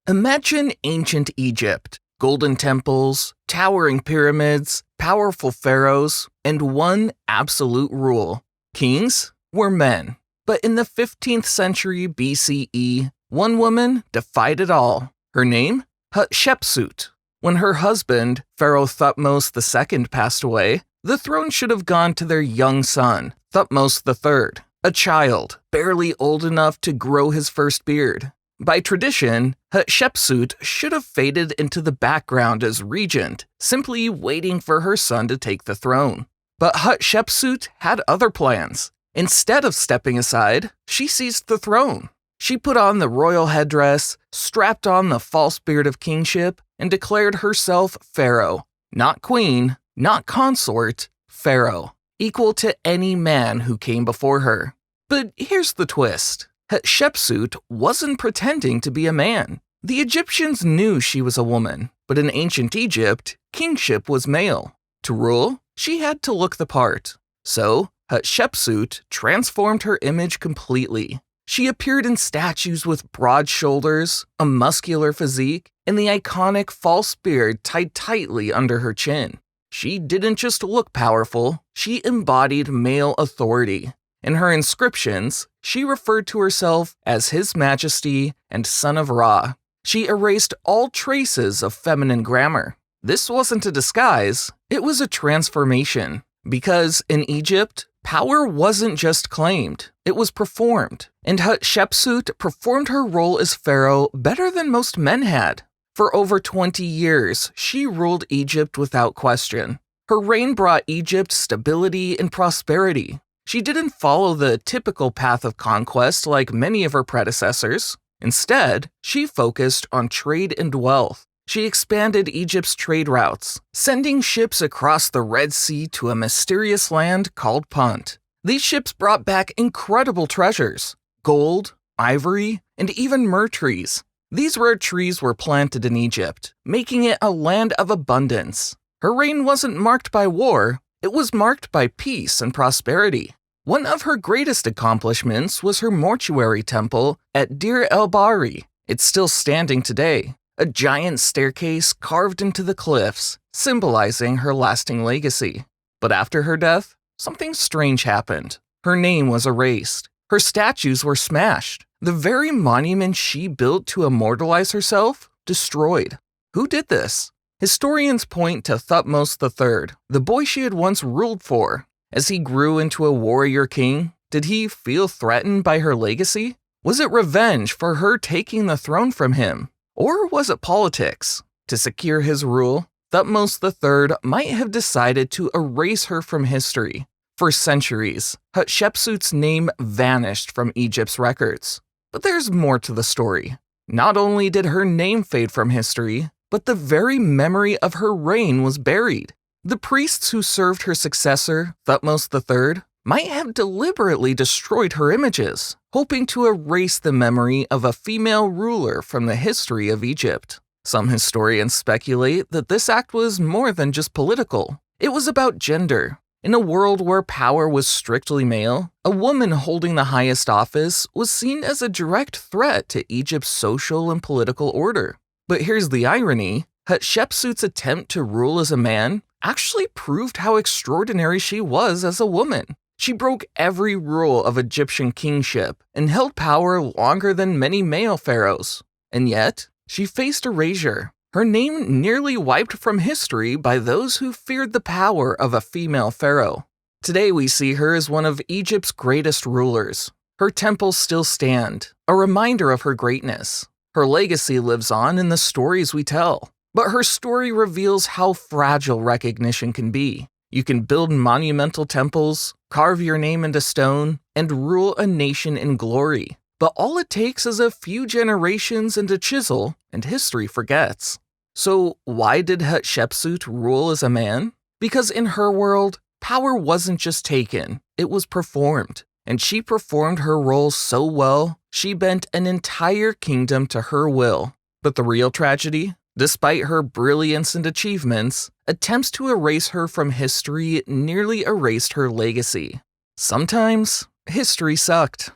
Imagine ancient Egypt, golden temples, towering pyramids, powerful pharaohs, and one absolute rule. Kings were men. But in the 15th century BCE, one woman defied it all. Her name? Hatshepsut. When her husband, Pharaoh Thutmose II, passed away, the throne should have gone to their young son, Thutmose III, a child, barely old enough to grow his first beard. By tradition, Hatshepsut should have faded into the background as regent, simply waiting for her son to take the throne. But Hatshepsut had other plans. Instead of stepping aside, she seized the throne. She put on the royal headdress, strapped on the false beard of kingship, and declared herself Pharaoh. Not queen, not consort, Pharaoh, equal to any man who came before her. But here's the twist. Hatshepsut wasn't pretending to be a man. The Egyptians knew she was a woman, but in ancient Egypt, kingship was male. To rule, she had to look the part. So, Hatshepsut transformed her image completely. She appeared in statues with broad shoulders, a muscular physique, and the iconic false beard tied tightly under her chin. She didn't just look powerful, she embodied male authority. In her inscriptions, she referred to herself as His Majesty and Son of Ra. She erased all traces of feminine grammar. This wasn't a disguise, it was a transformation. Because in Egypt, power wasn't just claimed, it was performed. And Hatshepsut performed her role as pharaoh better than most men had. For over 20 years, she ruled Egypt without question. Her reign brought Egypt stability and prosperity. She didn't follow the typical path of conquest like many of her predecessors. Instead, she focused on trade and wealth. She expanded Egypt's trade routes, sending ships across the Red Sea to a mysterious land called Punt. These ships brought back incredible treasures: gold, ivory, and even myrrh trees. These rare trees were planted in Egypt, making it a land of abundance. Her reign wasn't marked by war, it was marked by peace and prosperity. One of her greatest accomplishments was her mortuary temple at el-Bahari. It's still standing today, a giant staircase carved into the cliffs, symbolizing her lasting legacy. But after her death, something strange happened. Her name was erased. Her statues were smashed. The very monument she built to immortalize herself, destroyed. Who did this? Historians point to Thutmose III, the boy she had once ruled for. As he grew into a warrior king, did he feel threatened by her legacy? Was it revenge for her taking the throne from him? Or was it politics? To secure his rule, Thutmose III might have decided to erase her from history. For centuries, Hatshepsut's name vanished from Egypt's records. But there's more to the story. Not only did her name fade from history, but the very memory of her reign was buried. The priests who served her successor, Thutmose III, might have deliberately destroyed her images, hoping to erase the memory of a female ruler from the history of Egypt. Some historians speculate that this act was more than just political. It was about gender. In a world where power was strictly male, a woman holding the highest office was seen as a direct threat to Egypt's social and political order. But here's the irony. Hatshepsut's attempt to rule as a man actually proved how extraordinary she was as a woman. She broke every rule of Egyptian kingship and held power longer than many male pharaohs. And yet, she faced erasure. Her name nearly wiped from history by those who feared the power of a female pharaoh. Today we see her as one of Egypt's greatest rulers. Her temples still stand, a reminder of her greatness. Her legacy lives on in the stories we tell. But her story reveals how fragile recognition can be. You can build monumental temples, carve your name into stone, and rule a nation in glory. But all it takes is a few generations and a chisel, and history forgets. So why did Hatshepsut rule as a man? Because in her world, power wasn't just taken, it was performed. And she performed her role so well, she bent an entire kingdom to her will. But the real tragedy? Despite her brilliance and achievements, attempts to erase her from history nearly erased her legacy. Sometimes, history sucked.